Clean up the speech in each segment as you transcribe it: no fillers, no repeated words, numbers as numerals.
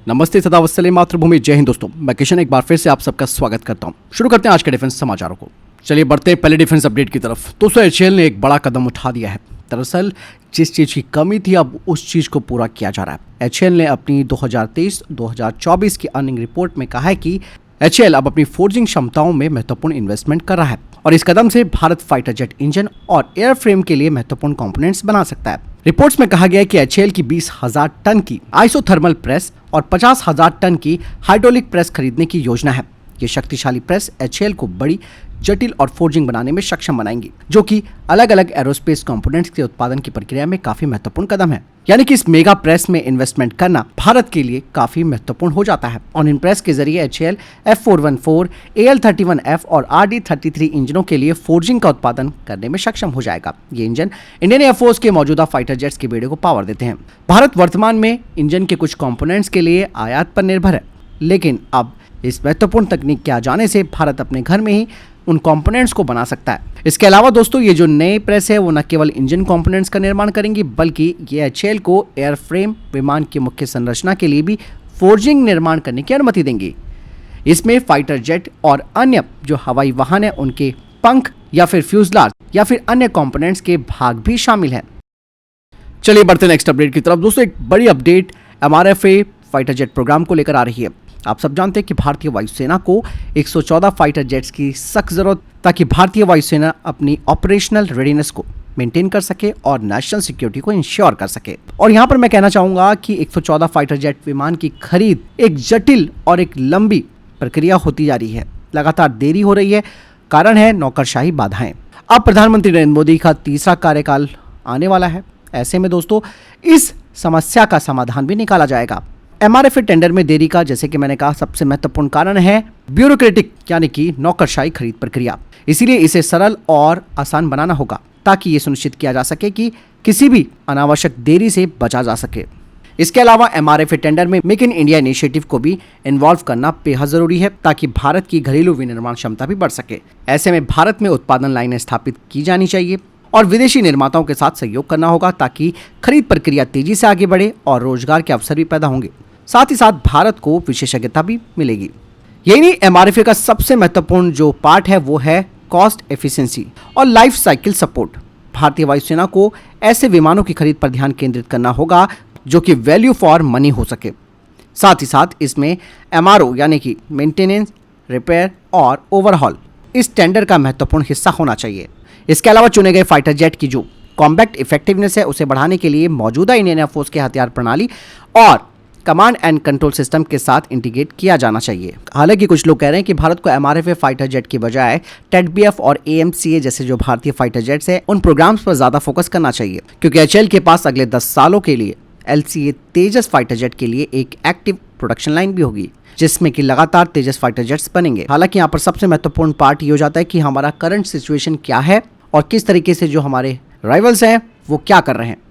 नमस्ते, सदा वत्सले मातृभूमि, जय हिंद दोस्तों। मैं किशन एक बार फिर से आप सबका स्वागत करता हूं। शुरू करते हैं आज के डिफेंस समाचारों को। चलिए बढ़ते हैं पहले डिफेंस अपडेट की तरफ। दोस्तों, एचएएल ने एक बड़ा कदम उठा दिया है। दरअसल जिस चीज़ की कमी थी अब उस चीज़ को पूरा किया जा रहा है। एचएएल ने अपनी 2023-2024 की अर्निंग रिपोर्ट में कहा है कि एचएएल अब अपनी फोर्जिंग क्षमताओं में महत्वपूर्ण इन्वेस्टमेंट कर रहा है और इस कदम से भारत फाइटर जेट इंजन और एयरफ्रेम के लिए महत्वपूर्ण कंपोनेंट्स बना सकता है। रिपोर्ट्स में कहा गया है कि एचएएल की 20,000 टन की आइसोथर्मल प्रेस और 50,000 टन की हाइड्रोलिक प्रेस खरीदने की योजना है। ये शक्तिशाली प्रेस एचएएल को बड़ी, जटिल और फोर्जिंग बनाने में सक्षम बनाएंगी, जो कि अलग अलग एरोस्पेस कंपोनेंट्स के उत्पादन की प्रक्रिया में काफी महत्वपूर्ण कदम है। यानी कि इस मेगा प्रेस में इन्वेस्टमेंट करना भारत के लिए काफी महत्वपूर्ण हो जाता है और इन प्रेस के जरिए एचएएल F414, AL31F और RD33 इंजनों के लिए फोर्जिंग का उत्पादन करने में सक्षम हो जाएगा। ये इंजन इंडियन एयरफोर्स के मौजूदा फाइटर जेट्स के बेड़े को पावर देते हैं। भारत वर्तमान में इंजन के कुछ कंपोनेंट्स के लिए आयात पर निर्भर है, लेकिन अब इस महत्वपूर्ण तकनीक के आ जाने से भारत अपने घर में ही उन कंपोनेंट्स को बना सकता है। इसके अलावा दोस्तों, ये जो नए प्रेस है वो न केवल इंजन कंपोनेंट्स का निर्माण करेंगी, बल्कि ये एचएएल को एयरफ्रेम, विमान की मुख्य संरचना के लिए भी फोर्जिंग निर्माण करने की अनुमति देंगी। इसमें फाइटर जेट और अन्य जो हवाई वाहन है उनके पंख या फिर फ्यूजलाज या फिर अन्य कंपोनेंट्स के भाग भी शामिल है। चलिए बढ़ते नेक्स्ट अपडेट की तरफ। दोस्तों, एक बड़ी update MRFA fighter jet programme को लेकर आ रही है। आप सब जानते हैं कि भारतीय वायुसेना को 114 फाइटर जेट्स की सख्त जरूरत, ताकि भारतीय वायुसेना अपनी ऑपरेशनल रेडीनेस को मेंटेन कर सके और नेशनल सिक्योरिटी को इंश्योर कर सके। और यहाँ पर मैं कहना चाहूंगा कि 114 फाइटर जेट विमान की खरीद एक जटिल और एक लंबी प्रक्रिया होती जा रही है। लगातार देरी हो रही है, कारण है नौकरशाही बाधाएं। अब प्रधानमंत्री नरेंद्र मोदी का तीसरा कार्यकाल आने वाला है। ऐसे में दोस्तों, इस समस्या का समाधान भी निकाला जाएगा। MRFA टेंडर में देरी का, जैसे कि मैंने कहा, सबसे महत्वपूर्ण कारण है ब्यूरोक्रेटिक यानी कि नौकरशाही खरीद प्रक्रिया। इसीलिए इसे सरल और आसान बनाना होगा, ताकि ये सुनिश्चित किया जा सके कि किसी भी अनावश्यक देरी से बचा जा सके। इसके अलावा MRFA टेंडर में मेक इन इंडिया इनिशिएटिव को भी इन्वॉल्व करना बेहद जरूरी है, ताकि भारत की घरेलू विनिर्माण क्षमता भी बढ़ सके। ऐसे में भारत में उत्पादन लाइनें स्थापित की जानी चाहिए और विदेशी निर्माताओं के साथ सहयोग करना होगा, ताकि खरीद प्रक्रिया तेजी से आगे बढ़े और रोजगार के अवसर भी पैदा होंगे। साथ ही साथ भारत को विशेषज्ञता भी मिलेगी। यही नहीं, MRFA का सबसे महत्वपूर्ण जो पार्ट है वो है कॉस्ट एफिशिएंसी और लाइफ साइकिल सपोर्ट। भारतीय वायुसेना को ऐसे विमानों की खरीद पर ध्यान केंद्रित करना होगा जो कि वैल्यू फॉर मनी हो सके। साथ ही साथ इसमें MRO यानी कि मेंटेनेंस, रिपेयर और ओवरहॉल इस टेंडर का महत्वपूर्ण हिस्सा होना चाहिए। इसके अलावा चुने गए फाइटर जेट की जो कॉम्बैट इफेक्टिवनेस है उसे बढ़ाने के लिए मौजूदा इंडियन एयरफोर्स के हथियार प्रणाली और कमांड एंड कंट्रोल सिस्टम के साथ इंटीग्रेट किया जाना चाहिए। हालांकि कुछ लोग कह रहे हैं कि भारत को MRFA फाइटर जेट की बजाय TEDBF और AMCA जैसे जो भारतीय फाइटर जेट्स हैं उन प्रोग्राम्स पर ज्यादा फोकस करना चाहिए, क्योंकि एचएएल के पास अगले 10 सालों के लिए LCA तेजस फाइटर जेट के लिए एक एक्टिव प्रोडक्शन लाइन भी होगी, जिसमें कि लगातार तेजस फाइटर जेट्स बनेंगे। हालांकि यहाँ पर सबसे महत्वपूर्ण पार्ट ये हो जाता है कि हमारा करंट सिचुएशन क्या है और किस तरीके से जो हमारे राइवल्स हैं वो क्या कर रहे हैं।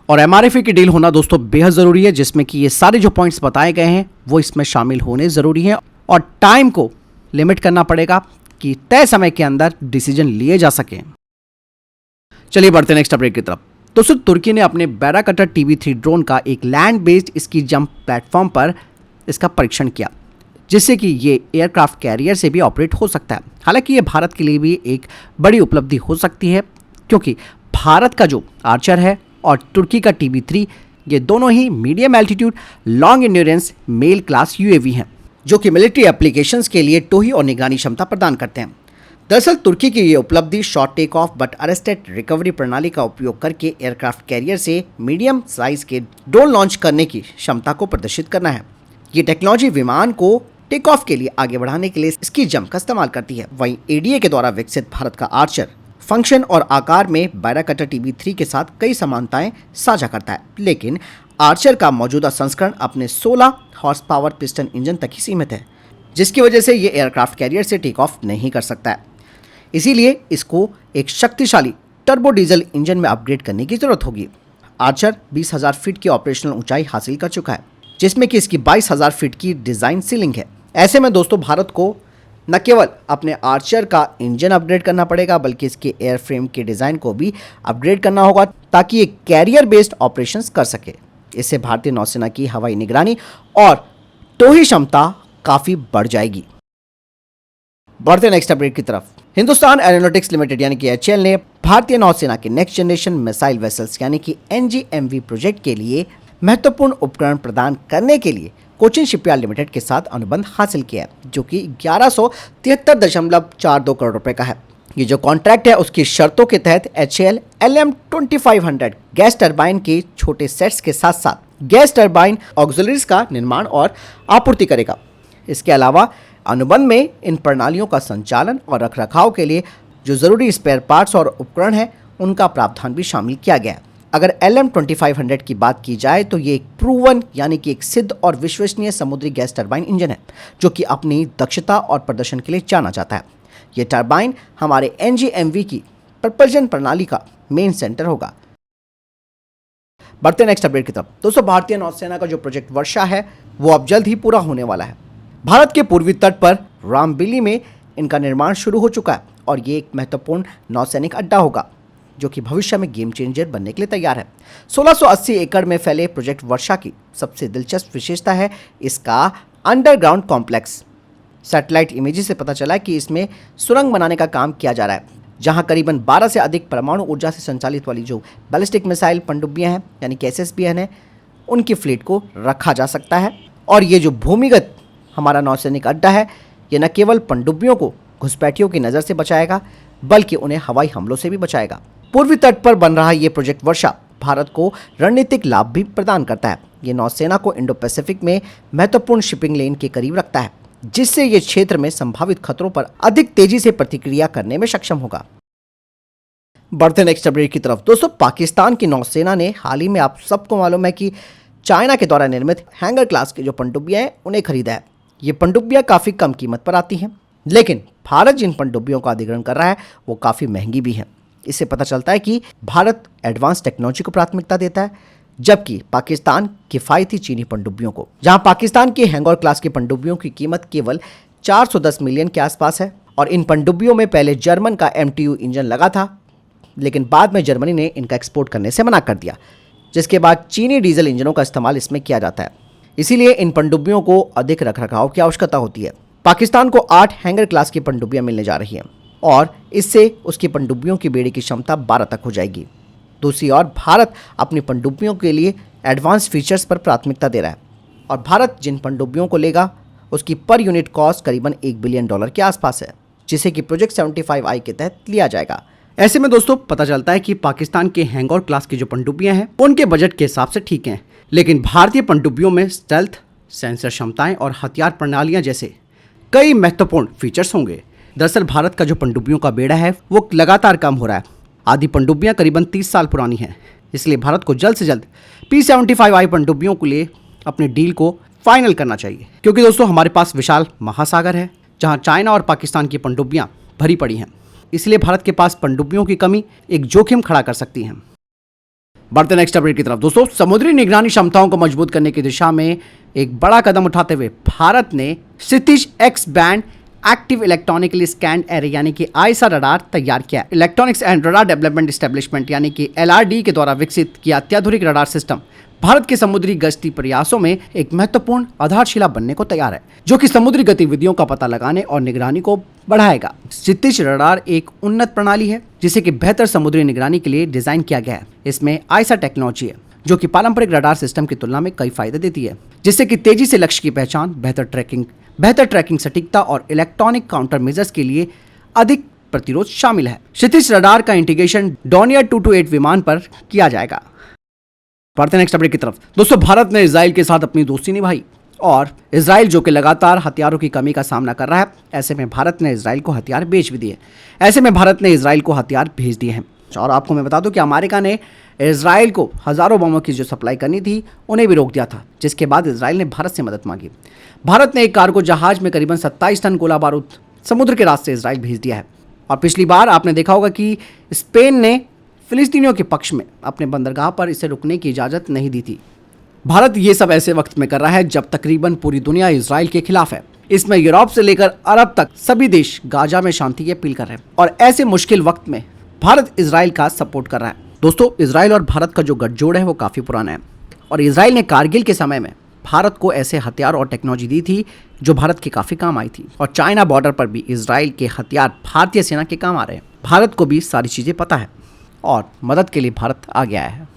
और MRFA की डील होना दोस्तों बेहद जरूरी है, जिसमें कि ये सारे जो पॉइंट्स बताए गए हैं वो इसमें शामिल होने जरूरी हैं और टाइम को लिमिट करना पड़ेगा कि तय समय के अंदर डिसीजन लिए जा सके। चलिए बढ़ते नेक्स्ट अपडेट की तरफ। दोस्तों, तुर्की ने अपने बैराकटर TB3 ड्रोन का एक land based ski jump platform पर इसका परीक्षण किया, जिससे कि ये एयरक्राफ्ट कैरियर से भी ऑपरेट हो सकता है। हालांकि ये भारत के लिए भी एक बड़ी उपलब्धि हो सकती है, क्योंकि भारत का जो आर्चर है और तुर्की का TB3 ये दोनों ही medium altitude long endurance MALE class UAV हैं, जो कि मिलिट्री एप्लीकेशंस के लिए टोही और निगरानी क्षमता प्रदान करते हैं। दरअसल तुर्की की ये उपलब्धि short take off but arrested recovery प्रणाली का उपयोग करके एयरक्राफ्ट कैरियर से मीडियम साइज के ड्रोन लॉन्च करने की क्षमता को प्रदर्शित करना है। ये टेक्नोलॉजी विमान को टेक ऑफ के लिए आगे बढ़ाने के लिए स्की जंप का इस्तेमाल करती है। वहीं ADA के द्वारा विकसित भारत का आर्चर फंक्शन और आकार में बैराकटर TB3 के साथ कई समानताएं साझा करता है, लेकिन आर्चर का मौजूदा संस्करण अपने 16 हॉर्स पावर पिस्टन इंजन तक ही सीमित है, जिसकी वजह से ये एयरक्राफ्ट कैरियर से टेक ऑफ नहीं कर सकता है। इसीलिए इसको एक शक्तिशाली टर्बो डीजल इंजन में अपग्रेड करने की जरूरत होगी। आर्चर 20,000 फीट की ऑपरेशनल ऊंचाई हासिल कर चुका है, जिसमें कि इसकी 22,000 फीट की डिजाइन सीलिंग है। ऐसे में दोस्तों, भारत को न केवल अपने आर्चर का इंजन अपग्रेड करना पड़ेगा, बल्कि इसके एयरफ्रेम के डिज़ाइन को भी अपग्रेड करना होगा, ताकि ये कैरियर बेस्ड ऑपरेशंस कर सके। इससे भारतीय नौसेना की हवाई निगरानी और तो ही क्षमता काफी बढ़ जाएगी। बढ़ते नेक्स्ट अपडेट की तरफ। हिंदुस्तान एरोनॉटिक्स लिमिटेड यानी कि एचएएल ने भारतीय नौसेना के नेक्स्ट जनरेशन मिसाइल वेसल्स यानी कि एनजीएमवी प्रोजेक्ट के लिए महत्वपूर्ण उपकरण प्रदान करने के लिए कोचिन शिपयार्ड लिमिटेड के साथ अनुबंध हासिल किया है, जो कि 1173.42 करोड़ रुपए का है। ये जो कॉन्ट्रैक्ट है उसकी शर्तों के तहत एचएएल LM2500 गैस टरबाइन के छोटे सेट्स के साथ साथ गैस टरबाइन ऑक्सिलरीज का निर्माण और आपूर्ति करेगा। इसके अलावा अनुबंध में इन प्रणालियों का संचालन और रखरखाव के लिए जो जरूरी स्पेयर पार्ट्स और उपकरण हैं उनका प्रावधान भी शामिल किया गया है। अगर LM2500 की बात की जाए तो ये एक प्रूवन यानी कि एक सिद्ध और विश्वसनीय समुद्री गैस टरबाइन इंजन है, जो कि अपनी दक्षता और प्रदर्शन के लिए जाना जाता है। ये टरबाइन हमारे एनजीएमवी की प्रपल्जन प्रणाली का मेन सेंटर होगा। बढ़ते नेक्स्ट अपडेट की तरफ। दोस्तों, भारतीय नौसेना का जो प्रोजेक्ट वर्षा है वो अब जल्द ही पूरा होने वाला है। भारत के पूर्वी तट पर रामबिली में इनका निर्माण शुरू हो चुका है और ये एक महत्वपूर्ण नौसैनिक अड्डा होगा, जो कि भविष्य में गेम चेंजर बनने के लिए तैयार है। 1680 एकड़ में फैले प्रोजेक्ट वर्षा की सबसे दिलचस्प विशेषता है इसका अंडरग्राउंड कॉम्प्लेक्स। सैटेलाइट इमेजेस से पता चला है कि इसमें सुरंग बनाने का काम किया जा रहा है, जहां करीबन 12 से अधिक परमाणु ऊर्जा से संचालित वाली जो बैलिस्टिक मिसाइल पनडुब्बियां हैं यानी कि SSBN है, उनकी फ्लीट को रखा जा सकता है। और ये जो भूमिगत हमारा नौसैनिक अड्डा है, ये न केवल पनडुब्बियों को घुसपैठियों की नज़र से बचाएगा बल्कि उन्हें हवाई हमलों से भी बचाएगा। पूर्वी तट पर बन रहा ये प्रोजेक्ट वर्षा भारत को रणनीतिक लाभ भी प्रदान करता है। ये नौसेना को इंडो पैसिफिक में महत्वपूर्ण शिपिंग लेन के करीब रखता है, जिससे ये क्षेत्र में संभावित खतरों पर अधिक तेजी से प्रतिक्रिया करने में सक्षम होगा। बढ़ते नेक्स्ट अपडेट की तरफ। दोस्तों, पाकिस्तान की नौसेना ने हाल ही में, आप सबको मालूम है कि चाइना के द्वारा निर्मित हैंगर क्लास की जो पनडुब्बियां हैं उन्हें खरीदा है। ये पनडुब्बियां काफ़ी कम कीमत पर आती हैं, लेकिन भारत जिन पनडुब्बियों का अधिग्रहण कर रहा है वो काफ़ी महंगी भी हैं। इससे पता चलता है कि भारत एडवांस टेक्नोलॉजी को प्राथमिकता देता है, जबकि पाकिस्तान किफ़ायती चीनी पनडुब्बियों को। जहां पाकिस्तान की हैंगौर क्लास की पनडुब्बियों की कीमत केवल 410 मिलियन के आसपास है और इन पनडुब्बियों में पहले जर्मन का MTU इंजन लगा था, लेकिन बाद में जर्मनी ने इनका एक्सपोर्ट करने से मना कर दिया, जिसके बाद चीनी डीजल इंजनों का इस्तेमाल इसमें किया जाता है। इसीलिए इन पनडुब्बियों को अधिक रखरखाव की आवश्यकता होती है। पाकिस्तान को 8 हैंगर क्लास की पनडुब्बियां मिलने जा रही हैं और इससे उसकी पनडुब्बियों की बेड़ी की क्षमता 12 तक हो जाएगी। दूसरी ओर भारत अपनी पनडुब्बियों के लिए एडवांस फीचर्स पर प्राथमिकता दे रहा है और भारत जिन पनडुब्बियों को लेगा उसकी पर यूनिट कॉस्ट करीबन $1 बिलियन के आसपास है, जिसे कि प्रोजेक्ट 75I के तहत लिया जाएगा। ऐसे में दोस्तों पता चलता है कि पाकिस्तान के हैंगौर क्लास की जो पनडुब्बियां हैं उनके बजट के हिसाब से ठीक हैं, लेकिन भारतीय पनडुब्बियों में स्टेल्थ, सेंसर क्षमताएं और हथियार प्रणालियां जैसे कई महत्वपूर्ण फीचर्स होंगे। दरअसल भारत का जो पनडुब्बियों का बेड़ा है वो लगातार कम हो रहा है। आधी पनडुब्बियां करीबन 30 साल पुरानी हैं, इसलिए भारत को जल्द से जल्द P75I पनडुब्बियों के लिए अपने डील को फाइनल करना चाहिए, क्योंकि दोस्तों हमारे पास विशाल महासागर है जहां चाइना और पाकिस्तान की पनडुब्बियां भरी पड़ी हैं। इसलिए भारत के पास पनडुब्बियों की कमी एक जोखिम खड़ा कर सकती है। बढ़ते नेक्स्ट अपडेट की तरफ। दोस्तों, समुद्री निगरानी क्षमताओं को मजबूत करने की दिशा में एक बड़ा कदम उठाते हुए भारत ने क्षितिज X band active electronically scanned array यानी कि ISA रडार तैयार किया। Electronics and radar development establishment यानी कि LRD के द्वारा विकसित किया अत्याधुनिक रडार सिस्टम भारत के समुद्री गश्ती प्रयासों में एक महत्वपूर्ण आधारशिला बनने को तैयार है, जो कि समुद्री गतिविधियों का पता लगाने और निगरानी को बढ़ाएगा। क्षितिज रडार एक उन्नत प्रणाली है जिसे कि बेहतर समुद्री निगरानी के लिए डिजाइन किया गया है। इसमें ISA टेक्नोलॉजी है जो कि पारंपरिक रडार सिस्टम की तुलना में कई फायदे देती है, जिससे कि तेजी से लक्ष्य की पहचान, बेहतर ट्रैकिंग सटीकता और इलेक्ट्रॉनिक काउंटर मेजर्स के लिए अधिक प्रतिरोध शामिल है। क्षितिज रडार का इंटीग्रेशन डॉनियर 228 विमान पर किया जाएगा। बढ़ते नेक्स्ट अपडेट की तरफ। दोस्तों, भारत ने इजराइल के साथ अपनी दोस्ती निभाई और इजराइल जो कि लगातार हथियारों की कमी का सामना कर रहा है, ऐसे में भारत ने इजराइल को हथियार भेज भी दिए। ऐसे में भारत ने इजराइल को हथियार भेज दिए हैं। और आपको मैं बता दूं कि अमेरिका ने इजराइल को हज़ारों बमों की जो सप्लाई करनी थी उन्हें भी रोक दिया था, जिसके बाद इजराइल ने भारत से मदद मांगी। भारत ने एक कार्गो जहाज में करीबन 27 टन गोला बारूद समुद्र के रास्ते इजराइल भेज दिया है। और पिछली बार आपने देखा होगा कि स्पेन ने फिलिस्तीनियों के पक्ष में अपने बंदरगाह पर इसे रुकने की इजाज़त नहीं दी थी। भारत ये सब ऐसे वक्त में कर रहा है जब तकरीबन पूरी दुनिया इजराइल के खिलाफ है। इसमें यूरोप से लेकर अरब तक सभी देश गाजा में शांति की अपील कर रहे हैं और ऐसे मुश्किल वक्त में भारत इजराइल का सपोर्ट कर रहा है। दोस्तों, इजराइल और भारत का जो गठजोड़ है वो काफ़ी पुराना है और इजराइल ने कारगिल के समय में भारत को ऐसे हथियार और टेक्नोलॉजी दी थी जो भारत के काफ़ी काम आई थी। और चाइना बॉर्डर पर भी इसराइल के हथियार भारतीय सेना के काम आ रहे हैं। भारत को भी सारी चीज़ें पता है और मदद के लिए भारत आगे आया है।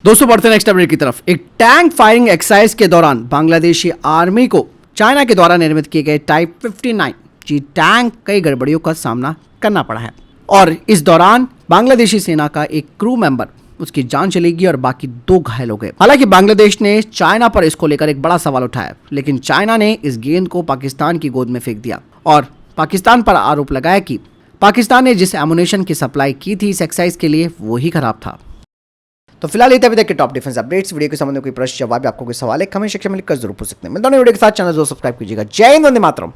दोस्तों बढ़ते नेक्स्ट अपडेट की तरफ। एक टैंक फायरिंग एक्सरसाइज के दौरान बांग्लादेशी आर्मी को चाइना के द्वारा निर्मित किए गए टाइप 59 जी टैंक कई गड़बड़ियों का सामना करना पड़ा है और इस दौरान बांग्लादेशी सेना का एक क्रू मेंबर उसकी जान चली गई और बाकी 2 घायल हो गए। हालांकि बांग्लादेश ने चाइना पर इसको लेकर एक बड़ा सवाल उठाया, लेकिन चाइना ने इस गेंद को पाकिस्तान की गोद में फेंक दिया और पाकिस्तान पर आरोप लगाया कि पाकिस्तान ने जिस एमुनेशन की सप्लाई की थी इस एक्सरसाइज के लिए वो ही खराब था। तो फिलहाल ये थे अभी तक के टॉप डिफेंस अपडेट्स। वीडियो के संबंध में कोई प्रश्न जवाब आपको कोई सवाल है कमेंट सेक्शन में लिखकर जरूर पूछ सकते हैं। मिलता हूं वीडियो के साथ, चैनल जरूर सब्सक्राइब कीजिएगा। जय हिंद, वंदे मातरम।